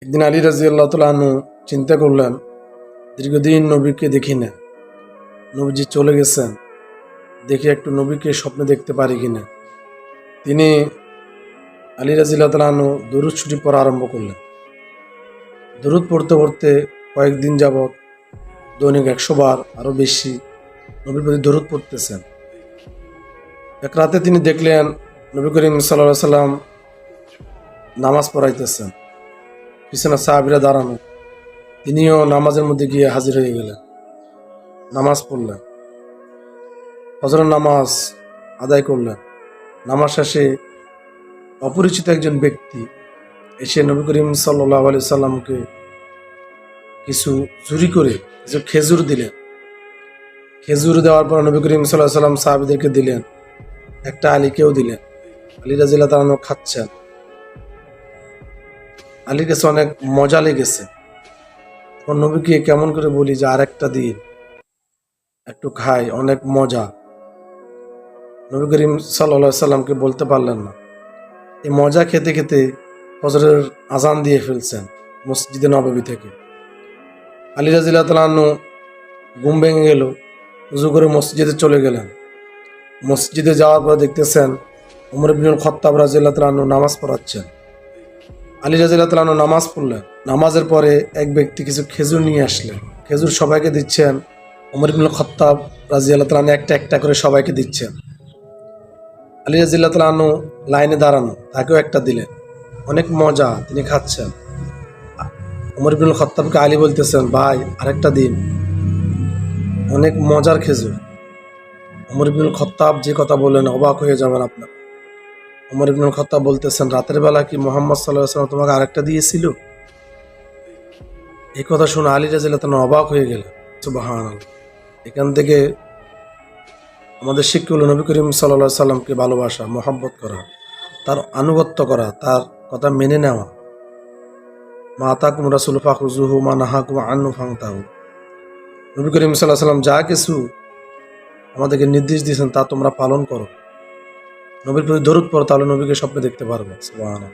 একদিন আলী রাদিয়াল্লাহু তাআলা আনহু চিন্তা করলেন, দীর্ঘদিন নবীকে দেখি না, নবীজি চলে গেছেন, দেখি একটু নবীকে স্বপ্নে দেখতে পারি কিনা। তিনি আলী রাদিয়াল্লাহু তাআলা আনহু দরুদ শরীফ পড়া আরম্ভ করলেন। দরুদ পড়তে পড়তে কয়েকদিন যাবৎ দৈনিক 100 বার আরও বেশি নবীর প্রতি দরুদ পড়তেছেন। এক রাতে তিনি দেখলেন নবী করিম সাল্লাল্লাহু আলাইহি সাল্লাম নামাজ পড়াইতেছেন, পিছনে সাহাবীরা দাঁড়ানো। তিনিও নামাজের মধ্যে গিয়ে হাজির হয়ে গেলেন, নামাজ পড়লেন, ফজরের নামাজ আদায় করলেন। নামাজ শেষে অপরিচিত একজন ব্যক্তি এসে নবী করিম সাল্লাল্লাহু আলাইহি সাল্লামকে কিছু চুরি করে কিছু খেজুর দিলেন। খেজুর দেওয়ার পর নবী করিম সাল্লাল্লাহু আলাইহি সাল্লাম সাহাবীদেরকে দিলেন, একটা আলীকেও দিলেন। আলী রাদিয়াল্লাহু তাআলা খাচ্ছেন। আলীর কাছে অনেক মজা লেগেছে। তখন নবীকে কেমন করে বলি যে আরেকটা দিন, একটু খাই, অনেক মজা। নবী করিম সাল্লাল্লাহু আলাইহি সাল্লামকে বলতে পারলেন না। এই মজা খেতে খেতে ফজরের আজান দিয়ে ফেলছেন মসজিদে নববী থেকে। আলী রাদিয়াল্লাহু তাআলা আনহু ঘুম ভেঙে গেল, উযু করে মসজিদে চলে গেলেন। মসজিদে যাওয়ার পর দেখতেছেন ওমর ইবনুল খাত্তাব রাদিয়াল্লাহু তাআলা আনহু নামাজ পড়াচ্ছেন। আলী রাদিয়াল্লাহু তাআলা আনহু নামাজ পড়লেন। নামাজের পরে এক ব্যক্তি কিছু খেজুর নিয়ে আসলেন। খেজুর সবাইকে দিচ্ছেন। ওমর ইবনুল খাত্তাব রাদিয়াল্লাহু তাআলা আনহু একটা একটা করে সবাইকে দিচ্ছেন। আলী রাদিয়াল্লাহু তাআলা আনহু লাইনে দাঁড়ানো, তাকেও একটা দিলেন। অনেক মজা, তিনি খাচ্ছেন। ওমর ইবনুল খাত্তাবকে আলী বলতেছেন, ভাই আরেকটা দিন, অনেক মজার খেজুর। ওমর ইবনুল খাত্তাব যে কথা বললেন অবাক হয়ে যাবেন আপনার। ওমর ইবনুল খাত্তাব বলতেছেন, রাতের বেলা কি মুহাম্মদ সাল্লাল্লাহু আলাইহি ওয়াসাল্লাম তোমাকে আরেকটা দিয়েছিল? এই কথা শুনে আলী রাদিয়াল্লাহু তাআলা অবাক হয়ে গেলেন। সুবহানাল্লাহ। এখান থেকে আমাদের শিক্ষা হলো নবী করিম সাল্লাল্লাহু আলাইহি সাল্লামকে ভালোবাসা, মহব্বত করা, তার আনুগত্য করা, তার কথা মেনে নেওয়া। মা আতাকুম রাসূলু ফাখুযুহু মা নাহাকুম আনহু ফান্তাহু। নবী করিম সাল্লাল্লাহু আলাইহি সাল্লাম যা কিছু আমাদেরকে নির্দেশ দিয়েছেন তা তোমরা পালন করো। নবীর প্রতি দরুদ পড়ো, তাহলে নবীকে স্বপ্নে দেখতে পারবে। সুবহানাল্লাহ।